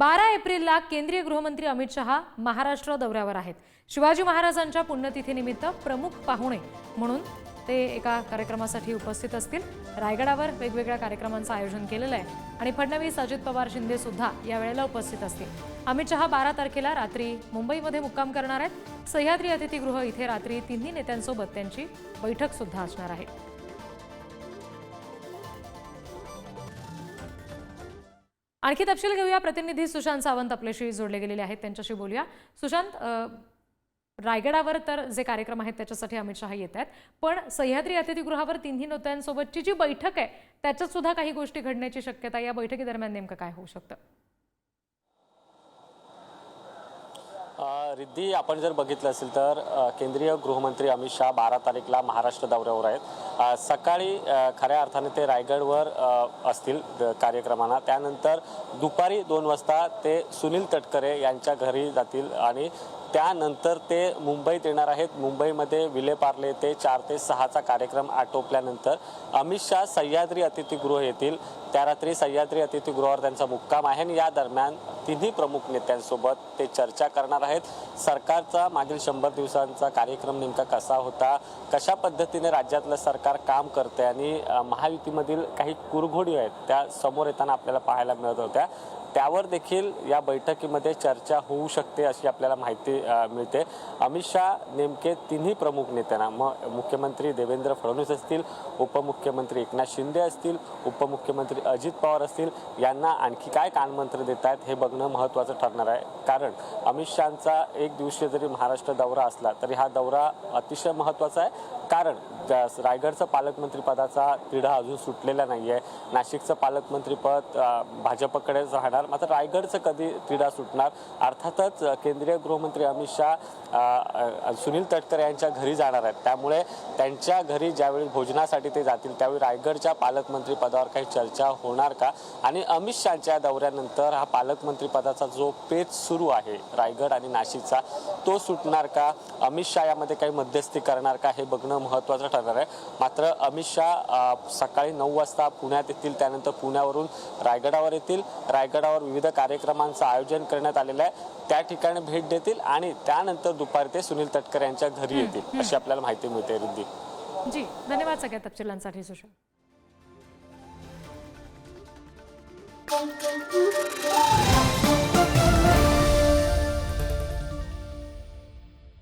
12 एप्रिलला केंद्रीय गृहमंत्री अमित शहा महाराष्ट्र दौऱ्यावर आहेत। शिवाजी महाराजांच्या पुण्यतिथीनिमित्त प्रमुख पाहुणे म्हणून ते एका कार्यक्रमासाठी उपस्थित असतील। रायगडावर वेगवेगळ्या कार्यक्रमांचं आयोजन केलेलं आहे आणि फडणवीस, अजित पवार, शिंदे सुद्धा या वेळेला उपस्थित असतील। अमित शहा 12 तारखेला रात्री मुंबईमध्ये मुक्काम करणार आहेत। सह्याद्री अतिथीगृह इथे रात्री तिन्ही नेत्यांसोबत त्यांची बैठक सुद्धा असणार आहे। आणखी तपशील घेऊया। प्रतिनिधी सुशांत सावंत आपल्याशी जोडले गेलेले आहेत, त्यांच्याशी बोलूया। सुशांत, रायगडावर तर जे कार्यक्रम आहेत त्याच्यासाठी अमित शहा येत आहेत, पण सह्याद्री अतिथीगृहावर तिन्ही नेत्यांसोबतची जी बैठक आहे त्याच्यात सुद्धा काही गोष्टी घडण्याची शक्यता, या बैठकीदरम्यान नेमकं काय होऊ शकतं? रिद्धी, आपण जर बघितलं असेल तर केंद्रीय गृहमंत्री अमित शहा 12 तारीखला महाराष्ट्र दौऱ्यावर आहेत। सकाळी खऱ्या अर्थाने ते रायगडवर असतील कार्यक्रमांना, त्यानंतर दुपारी 2 वाजता ते सुनील तटकरे यांच्या घरी जातील आणि त्यानंतर ते मुंबईत येणार आहेत। मुंबईमध्ये विलेपार्ले ते 4 ते 6चा कार्यक्रम आटोपल्यानंतर अमित शहा सह्याद्री अतिथीगृह येतील। त्या रात्री सह्याद्री अतिथीगृहावर त्यांचा मुक्काम आहे आणि या दरम्यान तिन्ही प्रमुख नेत्यांसोबत ते चर्चा करणार आहेत। सरकारचा मागील 100 दिवसांचा कार्यक्रम नेमका कसा होता, कशा पद्धतीने राज्यातलं सरकार काम करते आणि महायुतीमधील काही कुरघोडी आहेत त्या समोर येताना आपल्याला पाहायला मिळत होत्या, त्यावर देखील या बैठकीमध्ये चर्चा होऊ शकते अशी आपल्याला माहिती मिळते। अमित शहा नेमके तिन्ही प्रमुख नेत्यांना, मुख्यमंत्री देवेंद्र फडणवीस असतील, उपमुख्यमंत्री एकनाथ शिंदे असतील, उपमुख्यमंत्री अजित पवार असतील, यांना आणखी काय कानमंत्र देत आहेत हे बघणं महत्त्वाचं ठरणार आहे। कारण अमित शहांचा एक दिवसीय जरी महाराष्ट्र दौरा असला तरी हा दौरा अतिशय महत्त्वाचा आहे, कारण रायगडचं पालकमंत्रीपदाचा तिढा अजून सुटलेला नाही आहे। नाशिकचं पालकमंत्रीपद भाजपकडेच राहणार, मात्र रायगडचं कधी तिढा सुटणार? अर्थातच केंद्रीय गृहमंत्री अमित शहा सुनील तटकरे यांच्या घरी जाणार आहेत, त्यामुळे त्यांच्या घरी ज्यावेळी भोजनासाठी ते जातील त्यावेळी रायगडच्या पालकमंत्री पदावर काही चर्चा होणार का? आणि अमित शहांच्या दौऱ्यानंतर हा पालकमंत्री पदाचा जो पेच सुरू आहे रायगड आणि नाशिकचा, तो सुटणार का? अमित शहा यामध्ये काही मध्यस्थी करणार का हे बघणं महत्त्वाचं ठरणार आहे। मात्र अमित शहा सकाळी 9 वाजता पुण्यात येतील, त्यानंतर पुण्यावरून रायगडावर येतील। रायगडावर विविध कार्यक्रमांचं आयोजन करण्यात आलेलं आहे, त्या ठिकाणी भेट देतील आणि त्यानंतर दुपारी ते सुनील तटकरे यांच्या घरी येतील अशी आपल्याला माहिती मिळते। रिद्धी जी, धन्यवाद सगळ्या तपशिलांसाठी सुशांत।